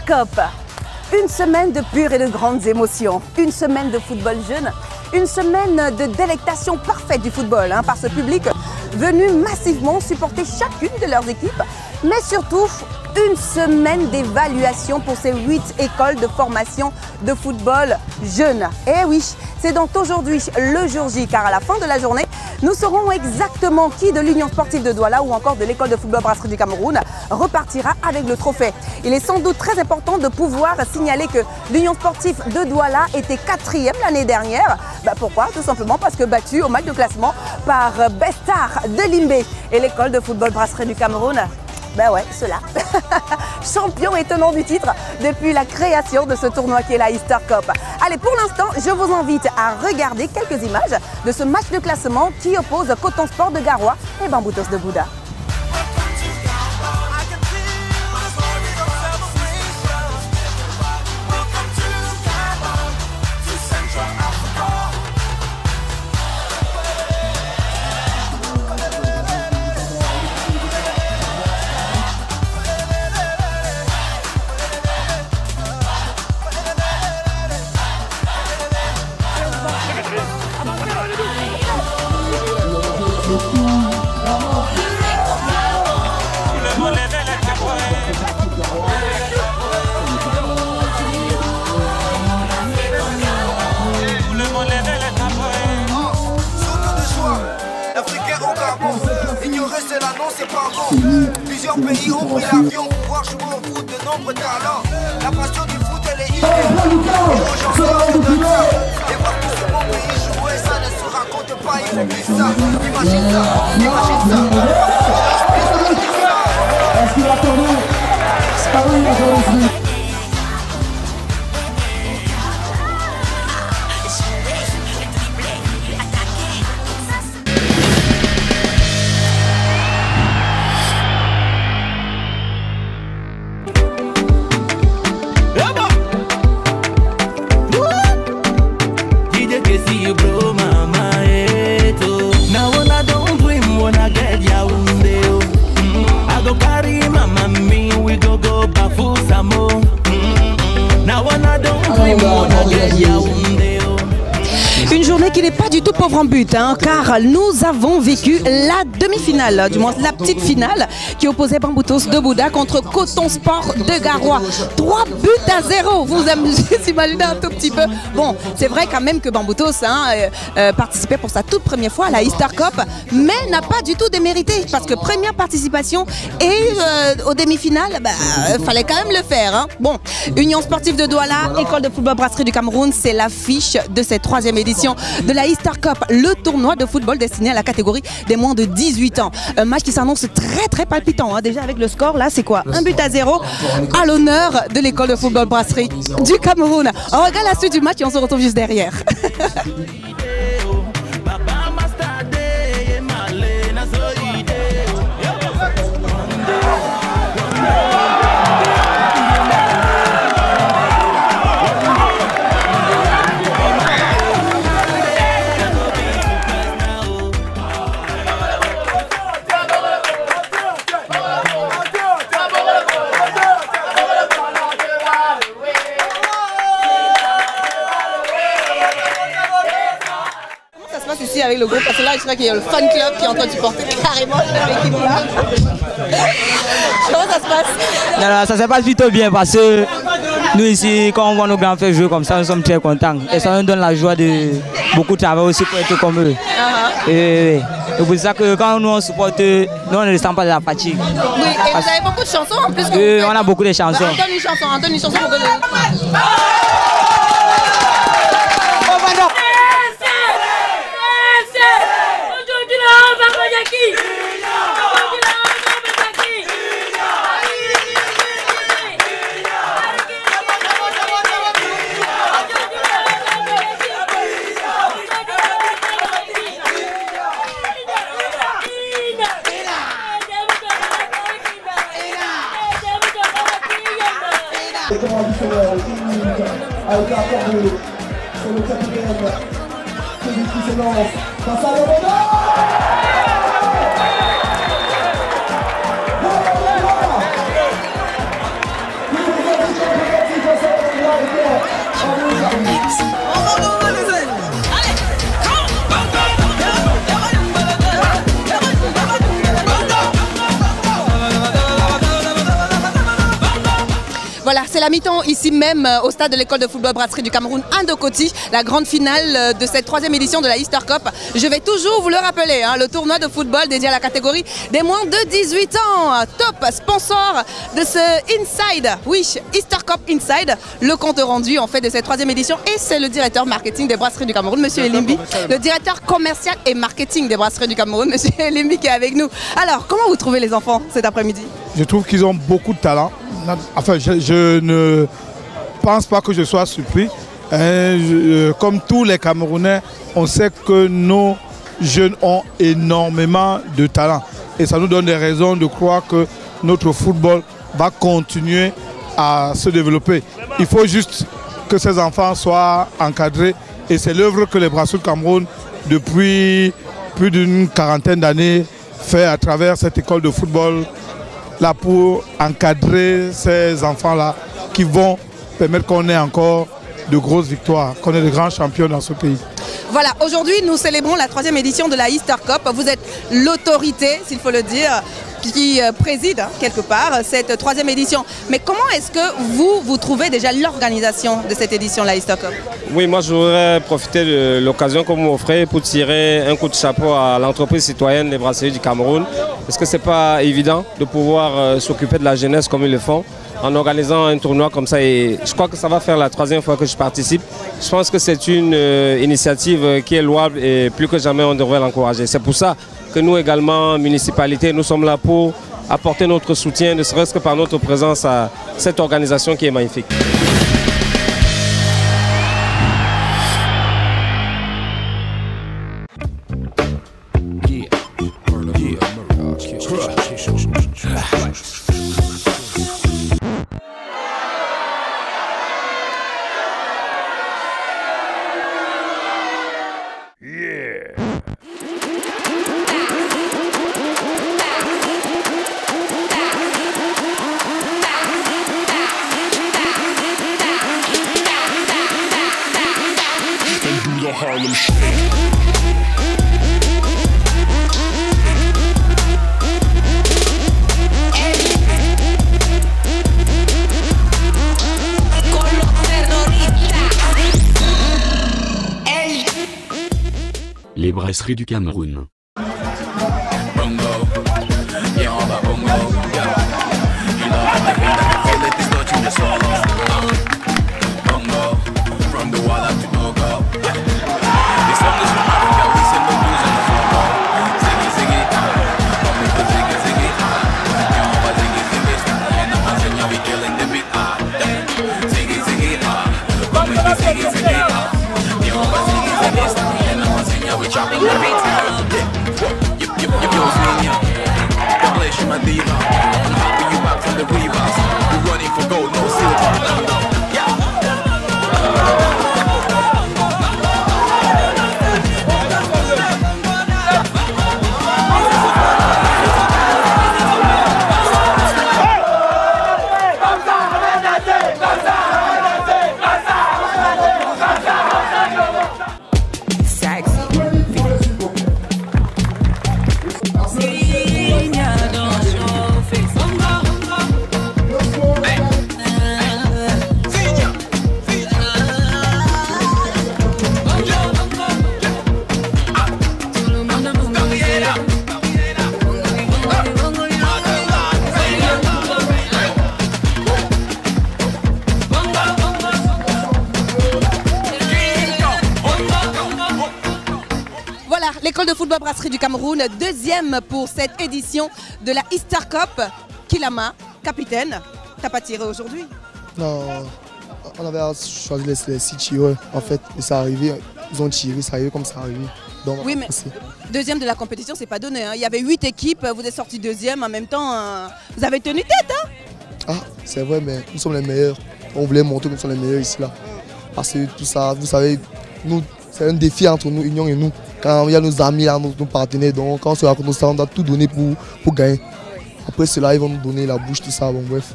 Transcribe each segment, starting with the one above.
Cup. Une semaine de pures et de grandes émotions. Une semaine de football jeune. Une semaine de délectation parfaite du football par ce public venu massivement supporter chacune de leurs équipes. Mais surtout, une semaine d'évaluation pour ces 8 écoles de formation de football jeunes. Et oui, c'est donc aujourd'hui le jour J, car à la fin de la journée, nous saurons exactement qui de l'Union sportive de Douala ou encore de l'école de football Brasserie du Cameroun repartira avec le trophée. Il est sans doute très important de pouvoir signaler que l'Union sportive de Douala était 4e l'année dernière. Pourquoi? Tout simplement parce que battue au match de classement par Bestar de Limbé et l'école de football Brasserie du Cameroun. Ben ouais, cela. Champion et tenant du titre depuis la création de ce tournoi qui est la Easter Cup. Allez, pour l'instant, je vous invite à regarder quelques images de ce match de classement qui oppose Coton Sport de Garoua et Bamboutos de Bouda. Plusieurs pays ont pris l'avion pour voir jouer au foot de nombreux talents. La passion du foot elle est innée. Et aujourd'hui on se donne ça. Et voir tout ce bon pays jouer, ça ne se raconte pas. Il faut plus ça. Imagine ça, imagine ça. Est-ce qu'il a tourné? Ah oui, il a tourné. Une journée qui n'est pas du tout pauvre en but, car nous avons vécu la demi-finale, du moins la petite finale, qui opposait Bamboutos de Bouda contre Coton Sport de Garoua. 3-0, vous imaginez un tout petit peu. Bon, c'est vrai quand même que Bamboutos participait pour sa toute première fois à la Easter Cup, mais n'a pas du tout démérité, parce que première participation et aux demi-finales, fallait quand même le faire. Bon, Union sportive de Douala, école de football Brasserie du Cameroun, c'est l'affiche de cette 3e édition de la Easter Cup, le tournoi de football destiné à la catégorie des moins de 18 ans. Un match qui s'annonce très palpitant. Déjà avec le score, là, c'est quoi? 1-0 à l'honneur de l'école de football Brasserie du Cameroun. On regarde la suite du match et on se retrouve juste derrière. Ici avec le groupe, parce que là je crois qu'il y a le fan club qui est en train de supporter carrément l'équipe là. Comment ça se passe? Non, ça se passe plutôt bien parce que nous ici, quand on voit nos grands frères jouer comme ça, nous sommes très contents. Et ça nous donne la joie de beaucoup de travail aussi pour être comme eux. Et c'est pour ça que quand nous on supporte, nous on ne ressent pas de la fatigue. Oui, et vous avez beaucoup de chansons en plus que on a beaucoup de chansons. Entends une chanson pour que avec la formule sur le capitaine, celui qui se lance face à le Voilà, c'est la mi-temps ici même au stade de l'école de football Brasserie du Cameroun, Ndokoti, la grande finale de cette 3e édition de la Easter Cup. Je vais toujours vous le rappeler, le tournoi de football dédié à la catégorie des moins de 18 ans. Top sponsor de ce Inside, oui, Easter Cup Inside, le compte rendu en fait de cette 3e édition, et c'est le directeur marketing des Brasseries du Cameroun, Monsieur Elimbi, le directeur commercial et marketing des Brasseries du Cameroun, Monsieur Elimbi, qui est avec nous. Alors, comment vous trouvez les enfants cet après-midi? Je trouve qu'ils ont beaucoup de talent. Enfin, je ne pense pas que je sois surpris. Comme tous les Camerounais, on sait que nos jeunes ont énormément de talent. Et ça nous donne des raisons de croire que notre football va continuer à se développer. Il faut juste que ces enfants soient encadrés. Et c'est l'œuvre que les Brasseries du Cameroun, depuis plus d'une quarantaine d'années, fait à travers cette école de football là pour encadrer ces enfants-là qui vont permettre qu'on ait encore de grosses victoires, qu'on ait de grands champions dans ce pays. Voilà, aujourd'hui nous célébrons la 3e édition de la Easter Cup. Vous êtes l'autorité, s'il faut le dire, qui préside quelque part cette 3e édition. Mais comment est-ce que vous trouvez déjà l'organisation de cette édition, la Easter Cup? Oui, moi je voudrais profiter de l'occasion que vous m'offrez pour tirer un coup de chapeau à l'entreprise citoyenne des Brasseries du Cameroun. Parce que ce n'est pas évident de pouvoir s'occuper de la jeunesse comme ils le font en organisant un tournoi comme ça. Et je crois que ça va faire la 3e fois que je participe. Je pense que c'est une initiative qui est louable et plus que jamais on devrait l'encourager. C'est pour ça que nous également, municipalité, nous sommes là pour apporter notre soutien, ne serait-ce que par notre présence à cette organisation qui est magnifique. Les Brasseries du Cameroun. L'école de football Brasserie du Cameroun, 2e pour cette édition de la Easter Cup. Kilama, capitaine, t'as pas tiré aujourd'hui? Non, on avait choisi les 6 tireurs en fait, et ça arrivait, ils ont tiré, ça arrivait comme ça arrivait. Donc, oui, mais 2e de la compétition, c'est pas donné. Il y avait 8 équipes, vous êtes sortis 2e en même temps. Vous avez tenu tête, hein? Ah, c'est vrai, mais nous sommes les meilleurs. On voulait montrer que nous sommes les meilleurs ici là. Parce que tout ça, vous savez, nous, c'est un défi entre nous, Union et nous. Quand il y a nos amis, là, nos partenaires, donc quand on se raconte ça, on doit tout donner pour gagner. Après cela, ils vont nous donner la bouche, tout ça, bon bref.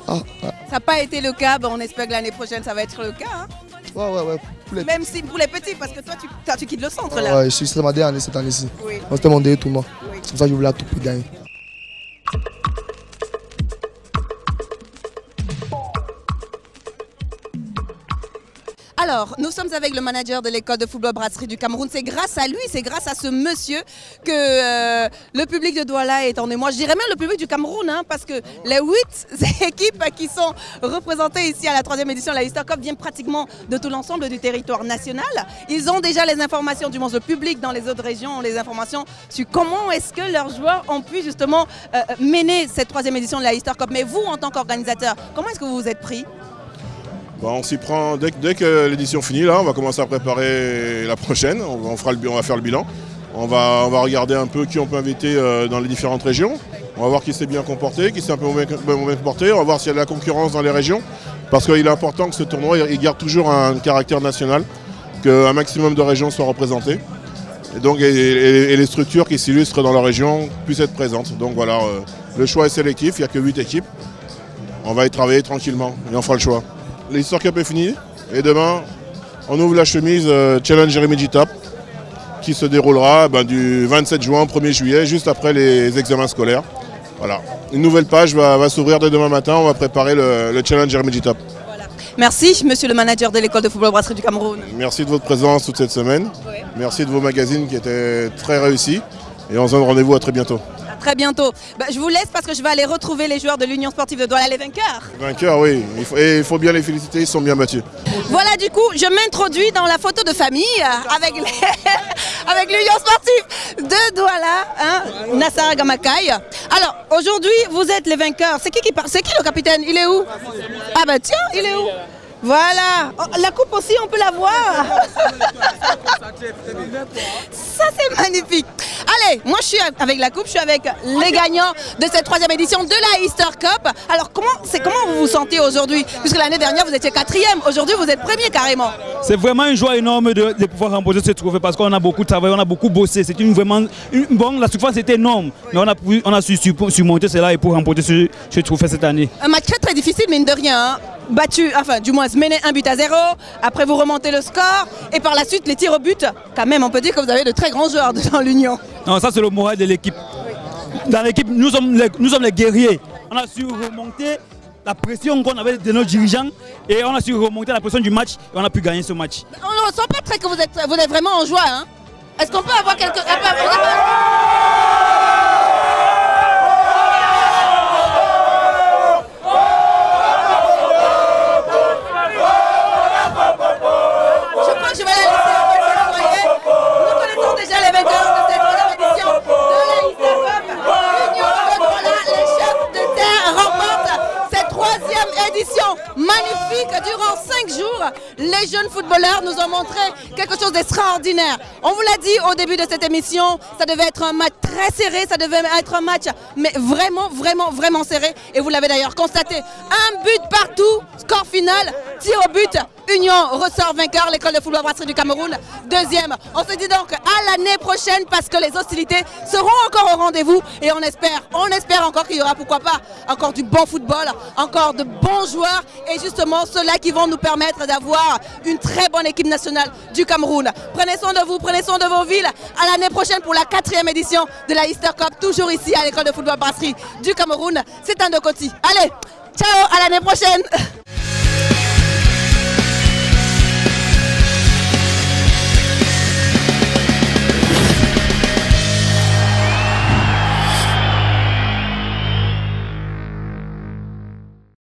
Ça n'a pas été le cas, on espère que l'année prochaine ça va être le cas. Hein. Ouais. Même si pour les petits, parce que toi tu quittes le centre là. Ouais, c'est ma dernière année cette année-ci. Oui. C'était mon dernier tournoi. Oui. C'est pour ça que je voulais tout pour gagner. Alors, nous sommes avec le manager de l'école de football Brasserie du Cameroun. C'est grâce à lui, c'est grâce à ce monsieur que le public de Douala est en émoi. Je dirais même le public du Cameroun, hein, parce que les 8 équipes qui sont représentées ici à la 3e édition de la Easter Cup viennent pratiquement de tout l'ensemble du territoire national. Ils ont déjà les informations, du moins le public dans les autres régions, les informations sur comment est-ce que leurs joueurs ont pu justement mener cette 3e édition de la Easter Cup. Mais vous, en tant qu'organisateur, comment est-ce que vous vous êtes pris? On s'y prend dès que l'édition finit, là, on va commencer à préparer la prochaine. On va faire le bilan. On va regarder un peu qui on peut inviter dans les différentes régions. On va voir qui s'est bien comporté, qui s'est un peu moins comporté. On va voir s'il y a de la concurrence dans les régions. Parce qu'il est important que ce tournoi il garde toujours un caractère national, qu'un maximum de régions soient représentées. Et donc et les structures qui s'illustrent dans la région puissent être présentes. Donc voilà, le choix est sélectif, il n'y a que 8 équipes. On va y travailler tranquillement et on fera le choix. L'Easter Cup est fini et demain on ouvre la chemise Challenge Jérémy Jitap qui se déroulera du 27 juin au 1er juillet, juste après les examens scolaires. Voilà. Une nouvelle page va s'ouvrir dès demain matin, on va préparer le Challenge Jérémy Jitap. Voilà. Merci monsieur le manager de l'école de football Brasserie du Cameroun. Merci de votre présence toute cette semaine. Oui. Merci de vos magazines qui étaient très réussis et on se donne rendez-vous à très bientôt. Très bientôt. Je vous laisse parce que je vais aller retrouver les joueurs de l'Union sportive de Douala, les vainqueurs. Les vainqueurs, oui. Il faut bien les féliciter, ils sont bien battus. Voilà, du coup, je m'introduis dans la photo de famille avec l'Union sportive de Douala, hein, Nassar Gamakai. Alors, aujourd'hui, vous êtes les vainqueurs. C'est qui parle? C'est qui le capitaine? Il est où? Ah bah tiens, il est où? Voilà, oh, la coupe aussi, on peut la voir. Ça, c'est magnifique. Allez, moi je suis avec la coupe, je suis avec les gagnants de cette 3e édition de la Easter Cup. Alors comment vous vous sentez aujourd'hui? Puisque l'année dernière vous étiez 4e, aujourd'hui vous êtes 1er carrément. C'est vraiment une joie énorme de pouvoir remporter ce trophée parce qu'on a beaucoup travaillé, on a beaucoup bossé. C'est la souffrance était énorme, mais on a su surmonter cela et pour remporter ce trophée cette année. Un match très très difficile mine de rien, hein. Battu, enfin du moins mené 1-0, après vous remontez le score et par la suite les tirs au but. Quand même on peut dire que vous avez de très grands joueurs dans l'Union. Non, ça c'est le moral de l'équipe. Dans l'équipe, nous sommes les guerriers. On a su remonter la pression qu'on avait de nos dirigeants et on a su remonter la pression du match et on a pu gagner ce match. On ne ressent pas très que vous êtes vraiment en joie. Hein. Est-ce qu'on peut avoir quelques... Magnifique, durant 5 jours, les jeunes footballeurs nous ont montré quelque chose d'extraordinaire. On vous l'a dit au début de cette émission, ça devait être un match très serré, ça devait être un match mais vraiment serré. Et vous l'avez d'ailleurs constaté, un but partout, score final, tir au but, Union ressort vainqueur, l'école de football Brasserie du Cameroun, 2e. On se dit donc à l'année prochaine parce que les hostilités seront encore au rendez-vous et on espère encore qu'il y aura pourquoi pas encore du bon football, encore de bons joueurs et justement ceux-là qui vont nous permettre d'avoir une très bonne équipe nationale du Cameroun. Prenez soin de vous, prenez soin de vos villes. À l'année prochaine pour la 4e édition de la Easter Cup, toujours ici à l'école de football Brasserie du Cameroun. C'est un de Coty. Allez, ciao, à l'année prochaine.